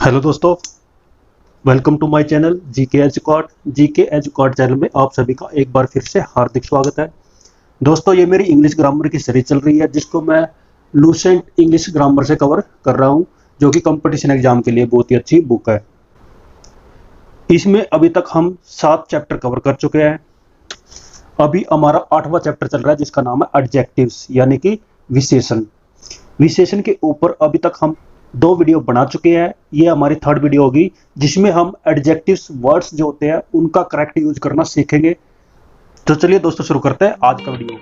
Hello दोस्तों, welcome to my channel GK एजुकॉट channel में आप सभी का एक बार फिर से हार्दिक स्वागत है। दोस्तों, ये मेरी इंग्लिश ग्रामर की सीरीज चल रही है जिसको मैं लूसेंट इंग्लिश ग्रामर से कवर कर रहा हूँ, जो कि कंपटीशन एग्जाम के लिए बहुत ही अच्छी बुक है। इसमें अभी तक हम 7 चैप्टर कवर कर चुके हैं। अभी हमारा 8वां चैप्टर चल रहा है जिसका नाम है एडजेक्टिव्स, यानी कि विशेषण। विशेषण के ऊपर अभी तक हम 2 वीडियो बना चुके हैं। ये हमारी 3rd वीडियो होगी जिसमें हम एडजेक्टिव्स वर्ड्स जो होते हैं उनका करेक्ट यूज करना सीखेंगे। तो चलिए दोस्तों, शुरू करते हैं आज का वीडियो।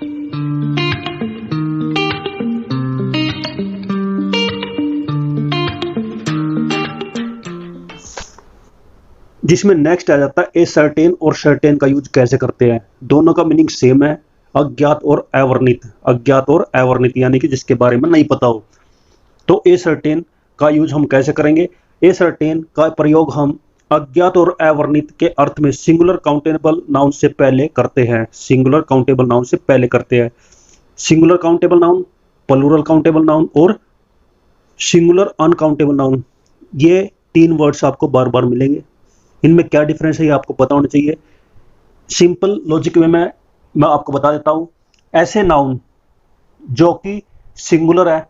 जिसमें नेक्स्ट आ जाता है ए सर्टेन और सर्टेन का यूज कैसे करते हैं। दोनों का मीनिंग सेम है, अज्ञात और अवर्णित। अज्ञात और अवर्णित यानी कि जिसके बारे में नहीं पता हो। तो ए सर्टेन का यूज हम कैसे करेंगे? ए सर्टेन का प्रयोग हम अज्ञात और अवर्णित के अर्थ में सिंगुलर काउंटेबल नाउन से पहले करते हैं। सिंगुलर काउंटेबल नाउन से पहले करते हैं। Singular countable noun, plural countable noun और सिंगुलर अनकाउंटेबल नाउन, ये 3 वर्ड्स आपको बार बार मिलेंगे। इनमें क्या डिफरेंस है ये आपको पता होना चाहिए। सिंपल लॉजिक में मैं आपको बता देता हूं। ऐसे नाउन जो कि सिंगुलर है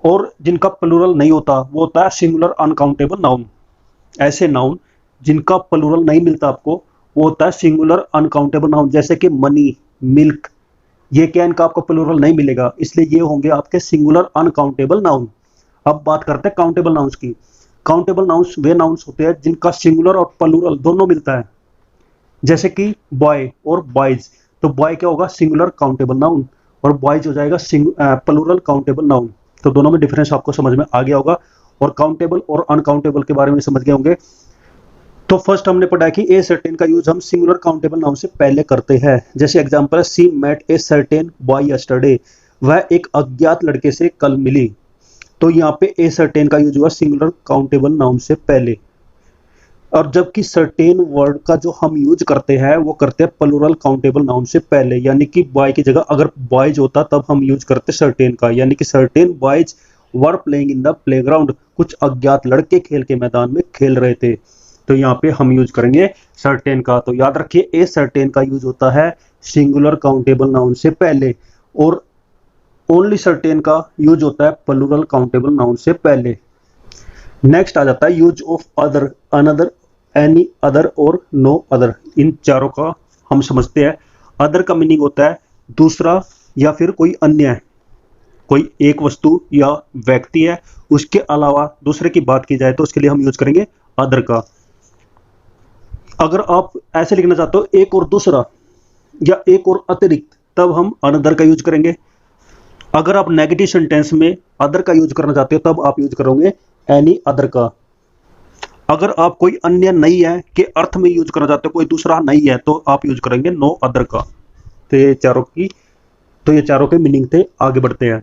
और जिनका प्लूरल नहीं होता वो होता है सिंगुलर अनकाउंटेबल नाउन। ऐसे नाउन जिनका प्लूरल नहीं मिलता आपको वो होता है सिंगुलर अनकाउंटेबल नाउन। जैसे कि मनी, मिल्क, ये क्या इनका आपको प्लूरल नहीं मिलेगा, इसलिए ये होंगे आपके सिंगुलर अनकाउंटेबल नाउन। अब बात करते हैं काउंटेबल नाउन्स की। काउंटेबल नाउन्स वे नाउन्स होते हैं जिनका सिंगुलर और प्लूरल दोनों मिलता है। जैसे कि बॉय और बॉयज, तो बॉय क्या होगा? सिंगुलर काउंटेबल नाउन, और बॉयज हो जाएगा प्लूरल काउंटेबल नाउन। तो दोनों में डिफरेंस आपको समझ में आ गया होगा और काउंटेबल और अनकाउंटेबल के बारे में समझ गए होंगे। तो फर्स्ट हमने पढ़ा कि ए सर्टेन का यूज हम सिंगुलर काउंटेबल नाउन से पहले करते हैं। जैसे एग्जांपल है, she met a certain boy yesterday, वह एक अज्ञात लड़के से कल मिली। तो यहाँ पे ए सर्टेन का यूज हुआ सिंगुलर काउंटेबल नाउन से पहले। और जबकि सर्टेन वर्ड का जो हम यूज करते हैं वो करते हैं प्लूरल काउंटेबल नाउन से पहले, यानी कि बॉय की जगह अगर बॉयज होता तब हम यूज करते सर्टेन का, यानी कि certain boys were playing in the playground, कुछ अज्ञात लड़के खेल के मैदान में खेल रहे थे। तो यहाँ पे हम यूज करेंगे सर्टेन का। तो याद रखिए, ए सर्टेन का यूज होता है सिंगुलर काउंटेबल नाउन से पहले और ओनली सर्टेन का यूज होता है प्लूरल काउंटेबल नाउन से पहले। नेक्स्ट आ जाता है use of other, another, any other और नो अदर। इन चारों का हम समझते हैं। अदर का मीनिंग होता है दूसरा या फिर कोई अन्य है। कोई एक वस्तु या व्यक्ति है, उसके अलावा दूसरे की बात की जाए तो उसके लिए हम यूज करेंगे अदर का। अगर आप ऐसे लिखना चाहते हो एक और दूसरा या एक और अतिरिक्त, तब हम अनदर का यूज करेंगे। अगर आप नेगेटिव सेंटेंस में अदर का यूज करना चाहते हो तब आप यूज करोगे एनी अदर का। अगर आप कोई अन्य नहीं है के अर्थ में यूज करना चाहते हो, कोई दूसरा नहीं है, तो आप यूज करेंगे नो अदर का। तो ये चारों के मीनिंग थे। आगे बढ़ते हैं।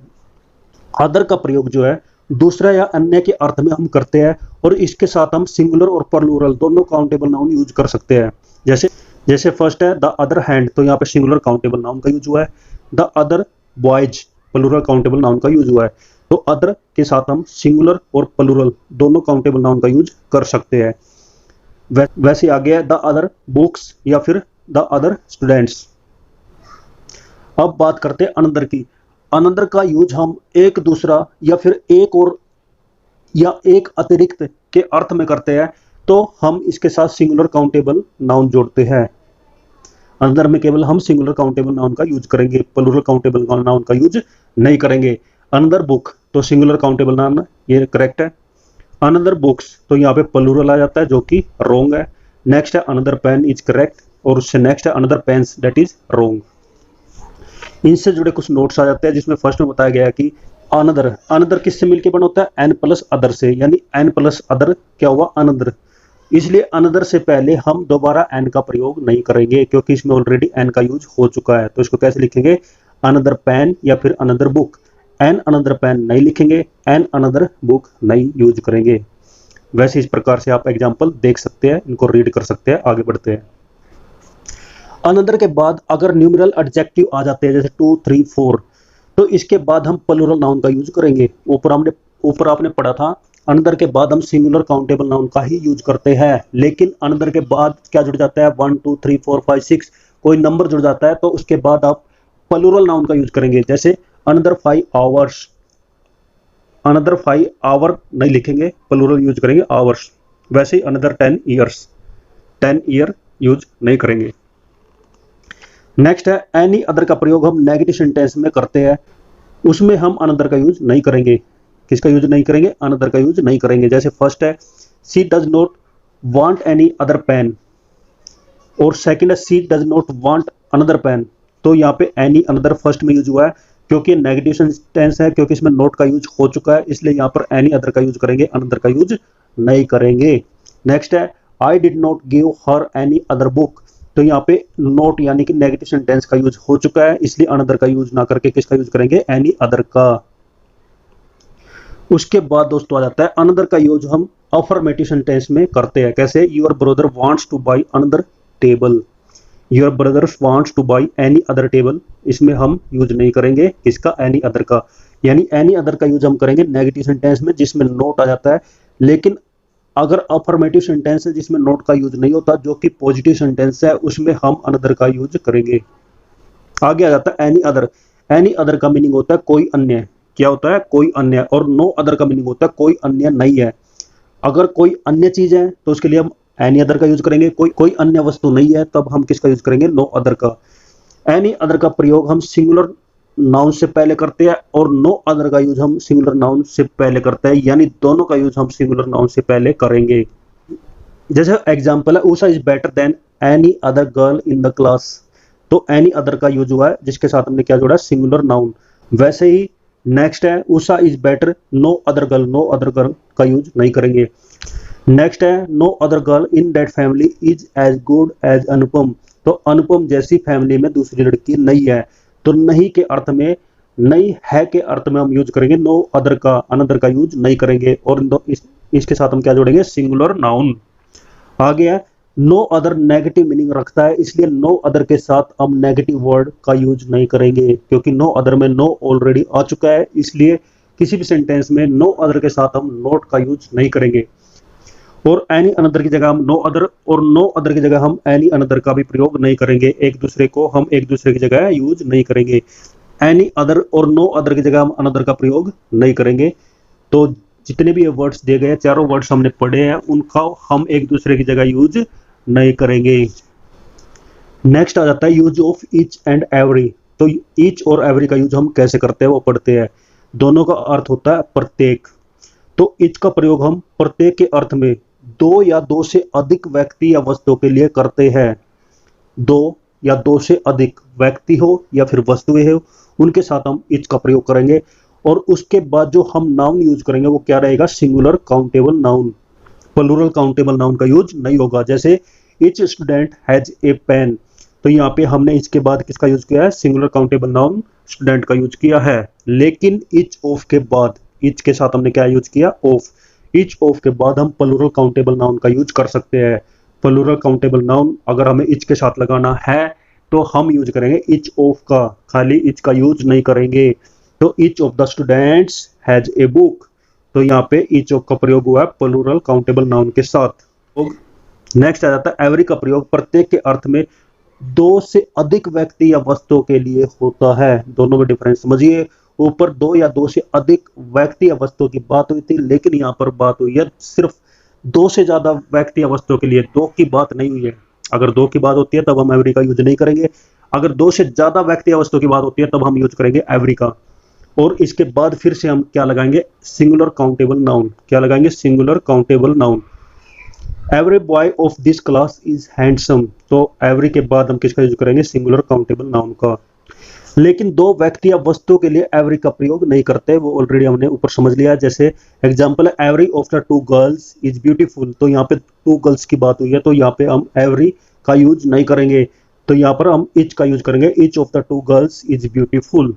अदर का प्रयोग जो है दूसरा या अन्य के अर्थ में हम करते हैं और इसके साथ हम सिंगुलर और प्लूरल दोनों काउंटेबल नाउन यूज कर सकते हैं। जैसे फर्स्ट है द अदर हैंड, तो यहाँ पे सिंगुलर काउंटेबल नाउन का यूज हुआ है। The other boys, plural countable noun का यूज हुआ है। तो अदर के साथ हम सिंगुलर और प्लूरल दोनों काउंटेबल नाउन का यूज कर सकते हैं। वैसे आ गया द अदर बुक्स या फिर द अदर स्टूडेंट्स। अब बात करते हैं अनदर की। अनदर का यूज हम एक दूसरा या फिर एक और या एक अतिरिक्त के अर्थ में करते हैं, तो हम इसके साथ सिंगुलर काउंटेबल नाउन जोड़ते हैं। अनदर में केवल हम सिंगुलर काउंटेबल नाउन का यूज करेंगे, प्लूरल काउंटेबल नाउन का यूज नहीं करेंगे। अनदर बुक तो सिंगुलर काउंटेबल नाउन, ये करेक्ट है। अनदर बुक्स तो यहाँ पे प्लूरल आ जाता है जो कि रॉन्ग है। नेक्स्ट है अनदर पेन इज करेक्ट, और उससे नेक्स्ट है another pens, that is wrong. इनसे जुड़े कुछ नोट्स आ जाते हैं जिसमें फर्स्ट में बताया गया कि अनदर किससे मिलकर बना होता है? एन प्लस अदर से, यानी एन प्लस अदर क्या हुआ? अनदर। इसलिए अनदर से पहले हम दोबारा एन का प्रयोग नहीं करेंगे क्योंकि इसमें ऑलरेडी एन का यूज हो चुका है। तो इसको कैसे लिखेंगे? अनदर पेन या फिर another book. An another pen नहीं लिखेंगे, एन अनदर बुक नहीं यूज करेंगे। वैसे इस प्रकार से आप एग्जाम्पल देख सकते हैं, इनको रीड कर सकते हैं। आगे बढ़ते हैं। अनदर के बाद अगर न्यूमरल एडजेक्टिव आ जाते हैं जैसे 2, 3, 4, तो इसके बाद हम प्लूरल नाउन का यूज करेंगे। ऊपर आपने पढ़ा था अनदर के बाद हम सिंगुलर काउंटेबल नाउन का ही यूज करते हैं, लेकिन अनदर के बाद क्या जुड़ जाता है, 1 2 3 4 5 6 कोई नंबर जुड़ जाता है तो उसके बाद आप प्लूरल नाउन का यूज करेंगे। जैसे अनदर 5 आवर्स, अनदर 5 आवर नहीं लिखेंगे, प्लूरल यूज करेंगे आवर्स। वैसे ही अनदर 10 ईयर्स, 10 ईयर यूज नहीं करेंगे। नेक्स्ट है एनी अदर का प्रयोग हम नेगेटिव सेंटेंस में करते हैं, उसमें हम अनदर का यूज नहीं करेंगे। किसका यूज नहीं करेंगे, अनदर का यूज नहीं करेंगे। जैसे फर्स्ट है she does not want any other pen, और सेकंड है she does not want another pen. तो यहाँ पे एनी अनदर फर्स्ट में यूज हुआ है क्योंकि नेगेटिव सेंटेंस है, क्योंकि इसमें नोट का यूज हो चुका है, इसलिए यहाँ पर एनी अदर का यूज करेंगे, अनदर का यूज नहीं करेंगे। नेक्स्ट है I did not give her any other book, तो यहाँ पे नोट यानी कि नेगेटिव सेंटेंस का यूज हो चुका है, इसलिए अनदर का यूज ना करके किसका यूज करेंगे, एनी अदर का। उसके बाद दोस्तों आ जाता है अनदर का यूज हम अफर्मेटिव सेंटेंस में करते हैं। कैसे, your brother wants to buy another table, your brother wants to buy any other table, इसमें हम यूज नहीं करेंगे किसका, एनी अदर का। यानी एनी अदर का यूज हम करेंगे नेगेटिव सेंटेंस में जिसमें नोट आ जाता है, लेकिन अगर अफर्मेटिव सेंटेंस है जिसमें नोट का यूज नहीं होता, जो कि पॉजिटिव सेंटेंस है, उसमें हम अनदर का यूज करेंगे। आगे आ जाता है एनी अदर। एनी अदर का मीनिंग होता है कोई अन्य, क्या होता है, कोई अन्य। और नो अदर का मीनिंग होता है कोई अन्य नहीं है। अगर कोई अन्य चीज है तो उसके लिए हम एनी अदर का यूज करेंगे, कोई अन्य वस्तु नहीं है तब हम किसका यूज करेंगे, नो अदर का। एनी अदर का प्रयोग हम सिंगुलर नाउन से पहले करते हैं और नो अदर का यूज हम सिंगुलर नाउन से पहले करते हैं, यानी दोनों का यूज हम सिंगुलर नाउन से पहले करेंगे। जैसे एग्जांपल है Usha is better than any other girl in the class, तो एनी अदर का यूज हुआ है जिसके साथ हमने क्या जोड़ा, सिंगुलर नाउन। वैसे ही नेक्स्ट है Usha is better no other girl, no other girl का यूज नहीं करेंगे। नेक्स्ट है no other girl in that family is as good as Anupam, तो अनुपम जैसी फैमिली में दूसरी लड़की नहीं है, तो नहीं के अर्थ में, नहीं है के अर्थ में हम यूज करेंगे नो अदर का, अनदर का यूज नहीं करेंगे। और इसके साथ हम क्या जोड़ेंगे, सिंगुलर नाउन। आगे है नो अदर नेगेटिव मीनिंग रखता है, इसलिए नो अदर के साथ हम नेगेटिव वर्ड का यूज नहीं करेंगे, क्योंकि नो अदर में नो ऑलरेडी आ चुका है, इसलिए किसी भी सेंटेंस में नो अदर के साथ हम नोट का यूज नहीं करेंगे। और एनी अनदर की जगह हम नो अदर, और नो अदर की जगह हम एनी अनदर का भी प्रयोग नहीं करेंगे। एक दूसरे को हम एक दूसरे की जगह यूज नहीं करेंगे। एनी अदर और नो अदर की जगह हम अनदर का प्रयोग नहीं करेंगे। तो जितने भी ये वर्ड्स दिए गए, चारों वर्ड्स हमने पढ़े हैं, उनका हम एक दूसरे की जगह यूज नहीं करेंगे। नेक्स्ट आ जाता है use of each and every. तो ईच और एवरी का यूज हम कैसे करते हैं वो पढ़ते हैं। दोनों का अर्थ होता है प्रत्येक, तो ईच का प्रयोग हम प्रत्येक के अर्थ में दो या दो से अधिक व्यक्ति या वस्तुओं के लिए करते हैं। दो या दो से अधिक व्यक्ति हो या फिर वस्तुएं हो, उनके साथ हम ईच का प्रयोग करेंगे। और उसके बाद जो हम नाउन यूज करेंगे वो क्या रहेगा, singular countable noun, plural countable noun का यूज नहीं होगा। जैसे each student has a pen, तो यहाँ पे हमने इसके बाद किसका यूज किया है, सिंगुलर काउंटेबल नाउन स्टूडेंट का यूज किया है। लेकिन ईच ऑफ के बाद, ईच के साथ हमने क्या यूज किया, ऑफ। ईच ऑफ के बाद हम प्लूरल काउंटेबल नाउन का यूज कर सकते हैं। प्लूरल काउंटेबल नाउन अगर हमें ईच के साथ लगाना है तो हम यूज करेंगे ईच ऑफ का, खाली ईच का यूज नहीं करेंगे। तो each of the students has a book, तो यहाँ पे ईच ऑफ का प्रयोग हुआ है प्लूरल काउंटेबल नाउन के साथ। नेक्स्ट आ जाता है एवरी का प्रयोग प्रत्येक के अर्थ में दो से अधिक व्यक्ति या वस्तुओं के लिए होता है। दोनों में डिफरेंस समझिए। ऊपर दो या दो से अधिक व्यक्ति या वस्तुओं की बात हुई थी, लेकिन यहाँ पर बात हुई है सिर्फ दो से ज्यादा व्यक्ति या वस्तुओं के लिए, दो की बात नहीं हुई है। अगर दो की बात होती है तब हम एवरी का यूज नहीं करेंगे, अगर दो से ज्यादा व्यक्ति या वस्तुओं की बात होती है तब हम यूज करेंगे एवरी का। और इसके बाद फिर से हम क्या लगाएंगे, सिंगुलर काउंटेबल नाउन। क्या लगाएंगे, singular countable noun. Every boy of this class is handsome, तो एवरी के बाद हम किसका यूज करेंगे, सिंगुलर काउंटेबल नाउन का। लेकिन दो व्यक्ति या वस्तुओं के लिए एवरी का प्रयोग नहीं करते, वो ऑलरेडी हमने ऊपर समझ लिया। जैसे एग्जांपल है every of the two girls is beautiful, तो यहाँ पे टू गर्ल्स की बात हुई है, तो यहाँ पे हम एवरी का यूज नहीं करेंगे, तो यहाँ पर हम ईच का यूज करेंगे, each of the two girls is beautiful.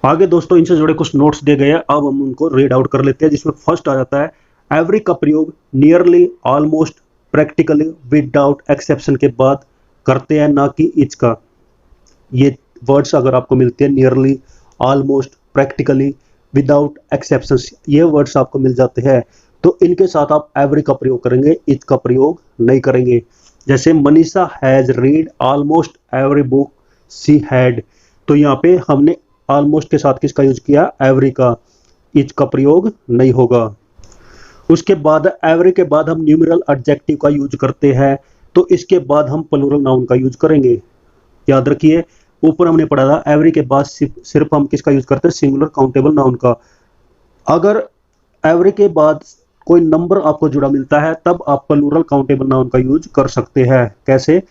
आगे दोस्तों इनसे जुड़े कुछ नोट्स दिए गए हैं, अब हम उनको रीड आउट कर लेते हैं। जिसमें फर्स्ट आ जाता है एवरी का प्रयोग nearly, almost, practically, without exception के बाद करते हैं, ना कि ईच का। ये वर्ड्स अगर आपको मिलते हैं nearly, almost, practically, without exceptions, ये वर्ड्स आपको मिल जाते हैं। तो इनके साथ आप एवरी का प्रयोग करेंगे, इच का प्रयोग नहीं करेंगे। जैसे Manisha has read almost every book she had, तो यहाँ पे हमने ऑलमोस्ट के साथ किसका यूज किया, एवरी का, इच का प्रयोग नहीं होगा। उसके बाद एवरी के बाद हम न्यूमेरल एडजेक्टिव का यूज करते हैं, तो इसके बाद हम प्लूरल नाउन का यूज करेंगे। याद रखिए, ऊपर हमने पढ़ा था एवरी के बाद सिर्फ हम किसका यूज करते हैं, सिंगुलर काउंटेबल नाउन का। अगर एवरी के बाद कोई नंबर आपको जुड़ा मिलता है तब आप प्लूरल काउंटेबल नाउन का यूज कर सकते हैं। कैसे,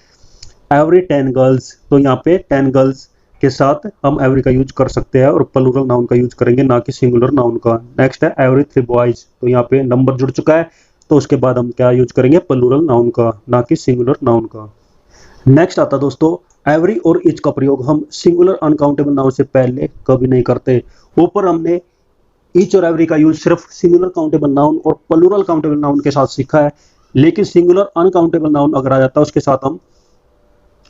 एवरी 10 गर्ल्स, तो यहाँ पे 10 गर्ल्स के साथ हम एवरी का यूज कर सकते हैं और प्लूरल नाउन का यूज करेंगे, ना कि सिंगुलर नाउन का। नेक्स्ट है एवरी 3 बॉयज, तो यहाँ पे नंबर जुड़ चुका है, तो उसके बाद हम क्या यूज करेंगे, प्लूरल नाउन का, ना कि सिंगुलर नाउन का। नेक्स्ट आता दोस्तों, एवरी और इच का प्रयोग हम सिंगुलर अनकाउंटेबल नाउन से पहले कभी नहीं करते। ऊपर हमने इच और एवरी का यूज सिर्फ सिंगुलर काउंटेबल नाउन और प्लूरल काउंटेबल नाउन के साथ सीखा है, लेकिन सिंगुलर अनकाउंटेबल नाउन अगर आ जाता है उसके साथ हम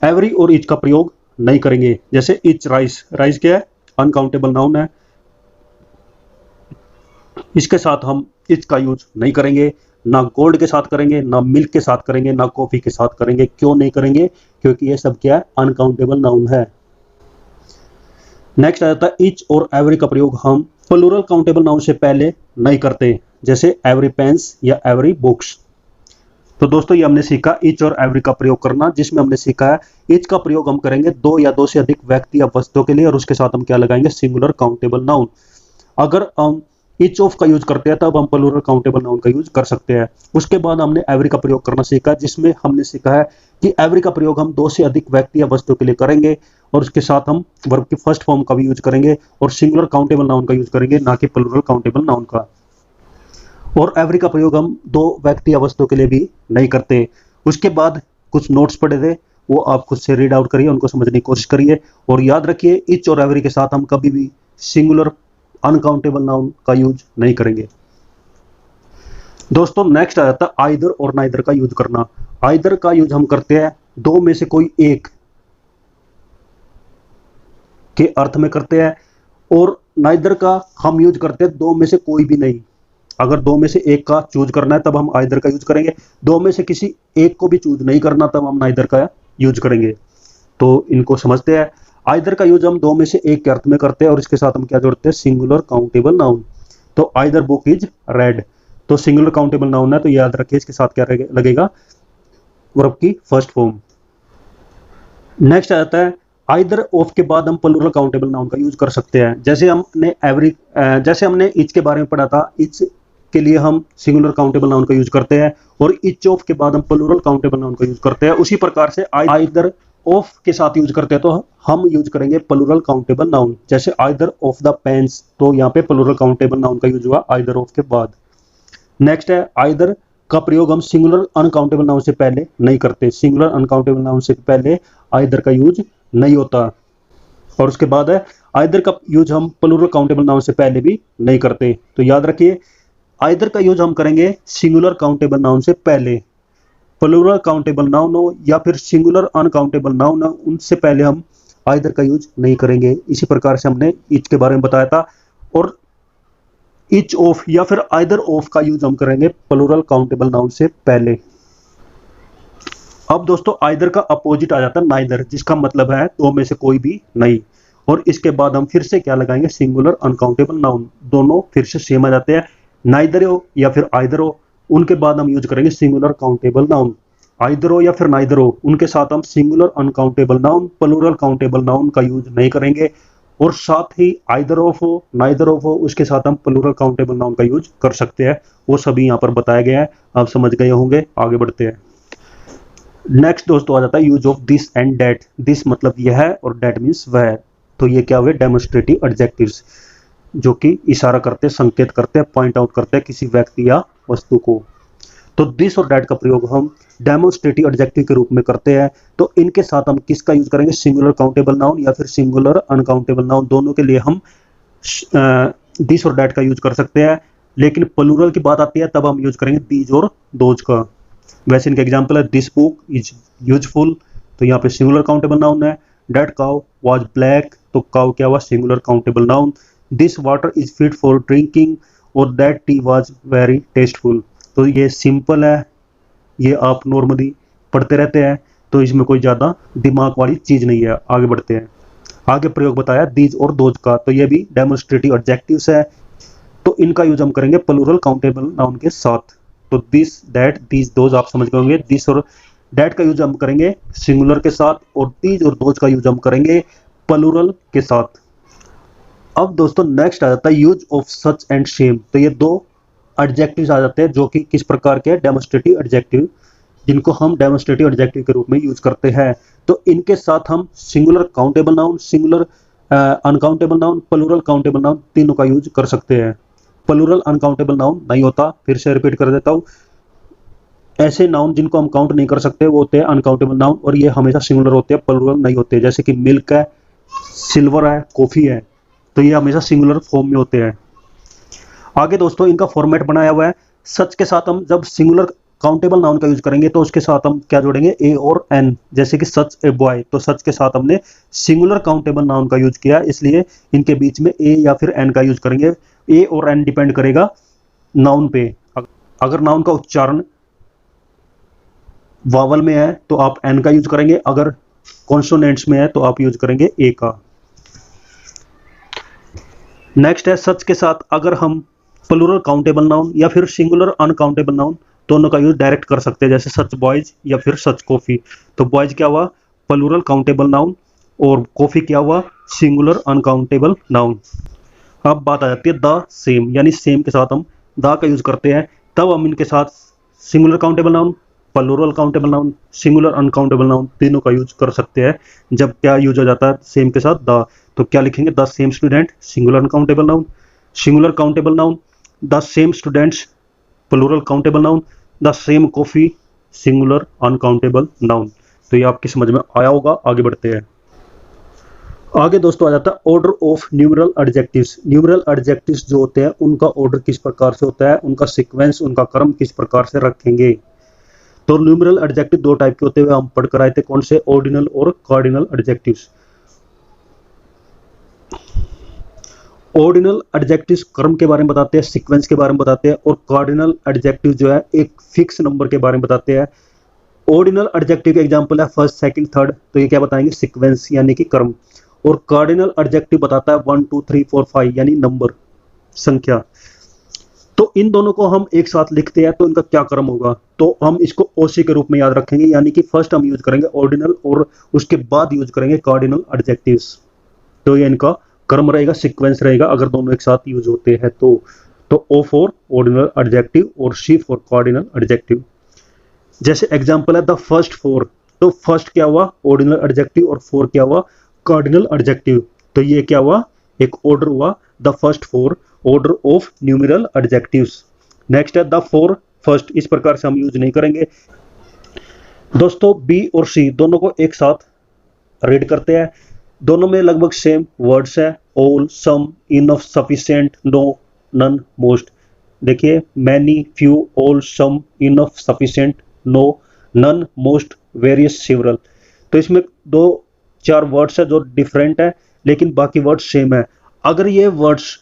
एवरी और इच का प्रयोग नहीं करेंगे। जैसे इच राइस, राइस क्या है, अनकाउंटेबल नाउन है, इसके साथ हम इच का यूज नहीं करेंगे, ना गोल्ड के साथ करेंगे, ना मिल्क के साथ करेंगे, ना कॉफी के साथ करेंगे। क्यों नहीं करेंगे, क्योंकि ये सब क्या है, अनकाउंटेबल नाउन है। नेक्स्ट आ जाता है इच और एवरी का प्रयोग हम प्लूरल काउंटेबल नाउन से पहले नहीं करते, जैसे एवरी पेन्स या एवरी बुक्स। तो दोस्तों ये हमने सीखा इच और एवरी का प्रयोग करना, जिसमें हमने सीखा है इच का प्रयोग हम करेंगे दो या दो से अधिक व्यक्ति या वस्तुओं के लिए, और उसके साथ हम क्या लगाएंगे, सिंगुलर काउंटेबल नाउन। अगर हम इच ऑफ का यूज करते हैं तब हम प्लूरल काउंटेबल नाउन का यूज कर सकते हैं। उसके बाद हमने एवरी का प्रयोग करना सीखा, जिसमें हमने सीखा है कि एवरी का प्रयोग हम दो से अधिक व्यक्ति या वस्तुओं के लिए करेंगे, और उसके साथ हम वर्ब की फर्स्ट फॉर्म का भी यूज करेंगे और सिंगुलर काउंटेबल नाउन का यूज करेंगे, ना कि प्लूरल काउंटेबल नाउन का। और एवरी का प्रयोग हम दो व्यक्ति या वस्तुओं के लिए भी नहीं करते। उसके बाद कुछ नोट्स पढ़े थे, वो आप खुद से रीड आउट करिए, उनको समझने की कोशिश करिए, और याद रखिए इच और एवरी के साथ हम कभी भी सिंगुलर अनकाउंटेबल नाउन का यूज नहीं करेंगे। दोस्तों नेक्स्ट आ जाता है आइदर और नाइदर का यूज करना। आइदर का यूज हम करते हैं दो में से कोई एक के अर्थ में करते हैं, और नाइदर का हम यूज करते हैं दो में से कोई भी नहीं। अगर दो में से एक का चूज करना है तब हम आइदर का यूज करेंगे, दो में से किसी एक को भी चूज नहीं करना तब हम नाइदर का यूज करेंगे। तो इनको समझते हैं। आइदर का यूज हम दो में से एक के अर्थ में करते हैं, और इसके साथ हम क्या जोड़ते हैं, सिंगुलर काउंटेबल नाउन। तो आइदर बुक इज रेड, तो सिंगुलर काउंटेबल नाउन है, तो याद रखिए इसके साथ क्या लगेगा, वर्ब की फर्स्ट फॉर्म। नेक्स्ट आ जाता है आइदर ऑफ के बाद हम प्लूरल काउंटेबल नाउन का यूज कर सकते हैं। जैसे हमने इच के बारे में पढ़ा था, इच के लिए हम सिंगुलर काउंटेबल नाउन का यूज करते हैं, और इच ऑफ के बाद हम प्लूरल काउंटेबल नाउन का यूज करते हैं। उसी प्रकार से आइदर ऑफ के साथ यूज करते हैं तो हम यूज करेंगे प्लूरल काउंटेबल नाउन। जैसे आइदर ऑफ द पेन्स, तो यहाँ पे प्लूरल काउंटेबल नाउन का यूज हुआ आइदर ऑफ के बाद। नेक्स्ट है आइदर का प्रयोग हम सिंगुलर अनकाउंटेबल नाउन से पहले नहीं करते। सिंगुलर अनकाउंटेबल नाउन से पहले आइदर का यूज नहीं होता। और उसके बाद है आइदर का यूज हम प्लूरल काउंटेबल नाउन से पहले भी नहीं करते। तो याद रखिए आइदर का यूज हम करेंगे सिंगुलर काउंटेबल नाउन से पहले। प्लूरल काउंटेबल नाउन हो या फिर सिंगुलर अनकाउंटेबल नाउन हो, उनसे पहले हम आइदर का यूज नहीं करेंगे। इसी प्रकार से हमने इच के बारे में बताया था, और इच ऑफ या फिर आइदर ऑफ का यूज हम करेंगे प्लूरल काउंटेबल नाउन से पहले। अब दोस्तों आइदर का अपोजिट आ जाता है नाइदर, जिसका मतलब है दो में से कोई भी नहीं, और इसके बाद हम फिर से क्या लगाएंगे, सिंगुलर अनकाउंटेबल नाउन। दोनों फिर से सेम आ जाते हैं, नाइदर हो या फिर आइदर हो, उनके बाद हम यूज करेंगे सिंगुलर काउंटेबल नाउन। आइदर हो या फिर नाइदर हो, उनके साथ हम singular uncountable noun, plural countable noun का यूज नहीं करेंगे, और साथ ही आइदर ऑफ हो नाइदर ऑफ हो, उसके साथ हम प्लूरल काउंटेबल नाउन का यूज कर सकते हैं। वो सभी यहाँ पर बताया गया है, आप समझ गए होंगे। आगे बढ़ते हैं। नेक्स्ट दोस्तों आ जाता है use of this and that. This मतलब यह है और दैट मीन्स वह। तो ये क्या हुए, डेमोन्स्ट्रेटिव एडजेक्टिव्स, जो कि इशारा करते, संकेत करते, पॉइंट आउट करते हैं किसी व्यक्ति या वस्तु को। तो दिस और दैट का प्रयोग हम डेमोन्स्ट्रेटिव एडजेक्टिव के रूप में करते हैं। तो इनके साथ हम किसका यूज करेंगे, सिंगुलर काउंटेबल नाउन या फिर सिंगुलर अनकाउंटेबल नाउन, दोनों के लिए हम दिस और दैट का यूज कर सकते हैं। लेकिन प्लूरल की बात आती है तब हम यूज करेंगे दीज और दोज का। वैसे इनका एग्जाम्पल है दिस बुक इज यूजफुल, तो यहाँ पे सिंगुलर काउंटेबल नाउन है। दैट काउ वाज ब्लैक, तो काउ क्या हुआ, singular countable noun. This water is fit for drinking और that tea was very tasteful. तो ये सिंपल है, ये आप नॉर्मली पढ़ते रहते हैं, तो इसमें कोई ज़्यादा दिमाग वाली चीज़ नहीं है। आगे बढ़ते हैं। आगे प्रयोग बताया दीज और दोज का, तो ये भी डेमोन्स्ट्रेटिव एडजेक्टिव्स है, तो इनका यूज हम करेंगे प्लूरल काउंटेबल नाउन के साथ। तो दिस, दैट, दीज, दोज आप समझ गए होंगे। दिस और दैट का यूज हम करेंगे सिंगुलर के साथ, और दीज और दोज का यूज हम करेंगे प्लूरल के साथ। अब दोस्तों नेक्स्ट आ जाता है use of such and same. तो ये दो एडजेक्टिव्स आ जाते हैं जो कि किस प्रकार के डेमोन्स्ट्रेटिव एडजेक्टिव, जिनको हम डेमोन्स्ट्रेटिव एडजेक्टिव के रूप में यूज करते हैं। तो इनके साथ हम singular countable noun, singular uncountable noun, plural countable noun तीनों का यूज कर सकते हैं। प्लूरल अनकाउंटेबल नाउन नहीं होता, फिर से रिपीट कर देता हूँ। ऐसे नाउन जिनको हम काउंट नहीं कर सकते वो होते हैं अनकाउंटेबल नाउन, और ये हमेशा सिंगुलर होते हैं, प्लूरल नहीं होते। जैसे कि मिल्क है, सिल्वर है, कॉफी है, तो ये हमेशा सिंगुलर फॉर्म में होते हैं। आगे दोस्तों इनका फॉर्मेट बनाया हुआ है। सच के साथ हम जब सिंगुलर काउंटेबल नाउन का यूज करेंगे तो उसके साथ हम क्या जोड़ेंगे, ए और एन। जैसे कि सच ए बॉय, तो सच के साथ हमने सिंगुलर काउंटेबल नाउन का यूज किया, इसलिए इनके बीच में ए या फिर एन का यूज करेंगे। ए और एन डिपेंड करेगा नाउन पे। अगर नाउन का उच्चारण वावल में है तो आप एन का यूज करेंगे, अगर कॉन्सोनेंट्स में है तो आप यूज करेंगे ए का। नेक्स्ट है सच के साथ अगर हम प्लूरल काउंटेबल नाउन या फिर सिंगुलर अनकाउंटेबल नाउन दोनों का यूज डायरेक्ट कर सकते हैं, जैसे सच बॉयज या फिर सच कॉफी। तो बॉयज क्या हुआ, प्लूरल काउंटेबल नाउन, और कॉफी क्या हुआ, सिंगुलर अनकाउंटेबल नाउन। अब बात आ जाती है द सेम, यानी सेम के साथ हम द का यूज करते हैं, तब हम इनके साथ singular countable noun, plural countable noun, singular uncountable noun तीनों का यूज कर सकते हैं। जब क्या यूज हो जाता है सेम के साथ द, तो क्या लिखेंगे, the same student, singular uncountable noun, singular countable noun, the same students, plural countable noun, the same coffee, singular uncountable noun. तो ये आपकी समझ में आया होगा। आगे बढ़ते हैं। आगे दोस्तों आ जाता है order of numeral adjectives. Numeral adjectives जो होते हैं उनका ऑर्डर किस प्रकार से होता है, उनका सीक्वेंस, उनका क्रम किस प्रकार से रखेंगे। तो न्यूमरल एडजेक्टिव दो टाइप के होते हैं, हम पढ़कर आए थे, कौन से, ऑर्डिनल और कार्डिनल एडजेक्टिव्स। ऑर्डिनल एडजेक्टिव्स क्रम के बारे में बताते हैं, सीक्वेंस के बारे में बताते हैं, और कार्डिनल एडजेक्टिव जो है एक फिक्स नंबर के बारे में बताते हैं। ऑर्डिनल एडजेक्टिव के एग्जांपल है फर्स्ट, सेकंड, थर्ड, तो ये क्या बताएंगे, सीक्वेंस यानी कि क्रम। और कार्डिनल एडजेक्टिव बताता है 1 2 3 4 5 यानी नंबर, संख्या। तो इन दोनों को हम एक साथ लिखते हैं तो इनका क्या क्रम होगा, तो हम इसको ओसी के रूप में याद रखेंगे, यानी कि फर्स्ट हम यूज करेंगे ऑर्डिनल और उसके बाद यूज करेंगे कार्डिनल एडजेक्टिव्स। तो ये इनका क्रम रहेगा, सीक्वेंस रहेगा अगर दोनों एक साथ यूज होते हैं तो ओ फॉर ऑर्डिनल एडजेक्टिव और सी फॉर कार्डिनल एडजेक्टिव। जैसे एग्जांपल है द फर्स्ट फोर, तो फर्स्ट क्या हुआ, ऑर्डिनल एडजेक्टिव, और फोर क्या हुआ, कार्डिनल एडजेक्टिव। तो ये क्या हुआ, एक ऑर्डर हुआ, the first four, order of numeral adjectives. Next है द फोर फर्स्ट, इस प्रकार से हम यूज नहीं करेंगे। दोस्तों बी और सी दोनों को एक साथ रीड करते हैं, दोनों में लगभग सेम वर्ड्स है, all, some, enough, sufficient, no, none, most. देखिए many, few, all, some, enough, sufficient, no, none, most, various, several. तो इसमें दो चार वर्ड्स है जो डिफरेंट है, लेकिन बाकी वर्ड्स सेम है। अगर ये वर्ड्स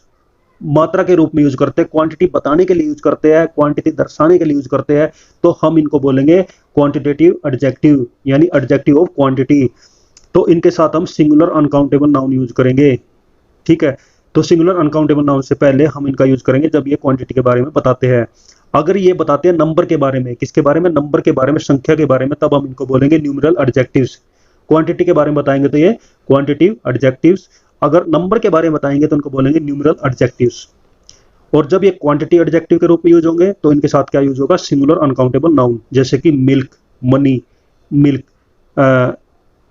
मात्रा के रूप में यूज करते हैं, क्वांटिटी बताने के लिए यूज करते हैं, क्वांटिटी दर्शाने के लिए यूज करते हैं, तो हम इनको बोलेंगे क्वांटिटेटिव एडजेक्टिव, यानी एडजेक्टिव ऑफ क्वांटिटी। तो इनके साथ हम सिंगुलर अनकाउंटेबल नाउन यूज करेंगे, ठीक है। तो सिंगुलर अनकाउंटेबल नाउन से पहले हम इनका यूज करेंगे जब ये क्वांटिटी के बारे में बताते हैं। अगर ये बताते हैं नंबर के बारे में, किसके बारे में, नंबर के बारे में, संख्या के बारे में, तब हम इनको बोलेंगे न्यूमरल एडजेक्टिव्स। क्वांटिटी के बारे में बताएंगे तो ये क्वांटिटिव एडजेक्टिव्स, अगर नंबर के बारे में बताएंगे तो उनको बोलेंगे न्यूमरल एडजेक्टिव्स। और जब ये क्वांटिटी एडजेक्टिव के रूप में यूज होंगे तो इनके साथ क्या यूज होगा, सिंगुलर अनकाउंटेबल नाउन, जैसे कि मिल्क, मनी, मिल्क,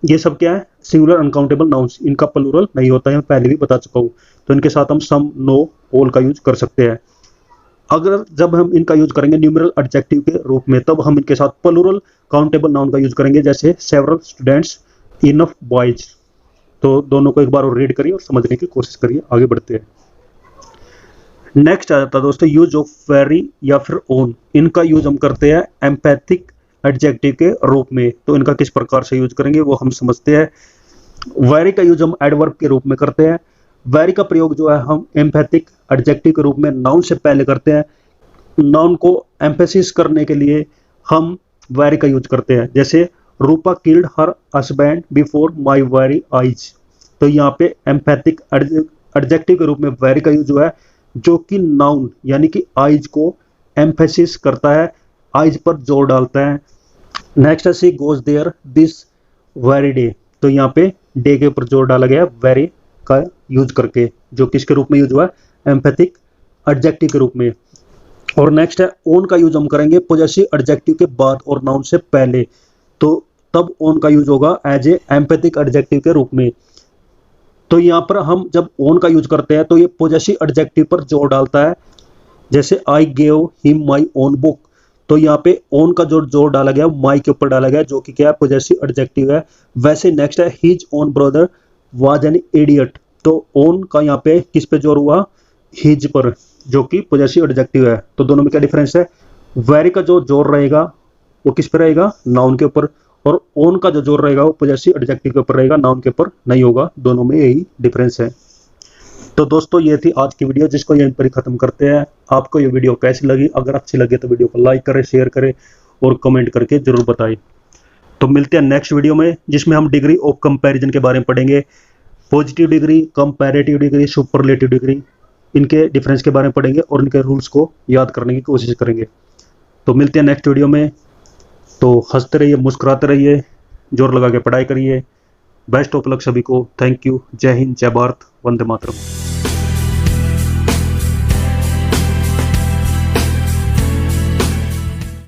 ये सब क्या है, सिंगुलर अनकाउंटेबल नाउन्स, इनका प्लूरल नहीं होता है, मैं पहले भी बता चुका हूँ। तो इनके साथ हम सम, नो, ऑल का यूज कर सकते हैं। अगर जब हम इनका यूज करेंगे न्यूमरल एडजेक्टिव के रूप में, तब हम इनके साथ प्लूरल काउंटेबल नाउन का यूज करेंगे, जैसे सेवरल स्टूडेंट्स, इनफ बॉयज। तो दोनों को एक बार और रीड करिए और समझने की कोशिश करिए। आगे बढ़ते हैं। नेक्स्ट आ जाता है दोस्तों यूज ऑफ वेरी या फिर ओन। इनका यूज हम करते हैं एम्पैथिक एडजेक्टिव के रूप में, तो इनका किस प्रकार से यूज करेंगे वो हम समझते हैं। वेरी का यूज हम एडवर्ब के रूप में करते हैं, वेरी का प्रयोग जो है हम एम्पैथिक एडजेक्टिव के रूप में नाउन से पहले करते हैं। नाउन को एम्फेसिस करने के लिए हम वेरी का यूज करते हैं। जैसे Rupa killed her husband before my very eyes, तो यहाँ पे एम्पैथिक एडजेक्टिव के रूप में वेरी का यूज हुआ है, जो कि नाउन यानी कि आइज को एम्फेसिस करता है, आइज पर जोर डालता है। नेक्स्ट है she goes there this very day, तो यहाँ पे डे के ऊपर जोर डाला गया वेरी का यूज करके, जो किसके रूप में यूज हुआ है, एम्पैथिक एडजेक्टिव के रूप में। और नेक्स्ट है ओन का यूज हम करेंगे पॉजेसिव एडजेक्टिव के बाद और नाउन से पहले, तो तब ओन का यूज होगा एज ए एम्पैथिक एडजेक्टिव के रूप में। तो यहाँ पर हम जब ओन का यूज करते हैं तो ये पॉजेसिव एडजेक्टिव पर जोर डालता है। जैसे I gave him my own book, तो यहाँ पे ओन का जो जोर डाला गया माई के ऊपर डाला गया, जो कि क्या है, पॉजेसिव एडजेक्टिव है। वैसे नेक्स्ट है his own brother was an idiot, तो ओन का यहाँ पे किस पे जोर हुआ, हिज पर, जो कि पॉजेसिव एडजेक्टिव है। तो दोनों में क्या डिफरेंस है, वेरी का जो जोर रहेगा वो किस पे रहेगा, नाउन के ऊपर, और ओन का जो जोर रहेगा वो पॉजेसिव एडजेक्टिव के ऊपर रहेगा, नाउन के ऊपर नहीं होगा। दोनों में यही डिफरेंस है। तो दोस्तों ये थी आज की वीडियो, जिसको यहीं पर ही खत्म करते हैं। आपको ये वीडियो कैसी लगी, अगर अच्छी लगे तो वीडियो को लाइक करें, शेयर करें और कमेंट करके जरूर बताएं। तो मिलते हैं नेक्स्ट वीडियो में, जिसमें हम डिग्री ऑफ कंपैरिजन के बारे में पढ़ेंगे। Positive degree, comparative degree, superlative degree, इनके डिफरेंस के बारे में पढ़ेंगे और इनके रूल्स को याद करने की कोशिश करेंगे। तो मिलते हैं नेक्स्ट वीडियो में। तो हंसते रहिए, मुस्कुराते रहिए, जोर लगा के पढ़ाई करिए। बेस्ट ऑफ लक सभी को। Thank you. जय हिंद, जय भारत, वंदे मातरम।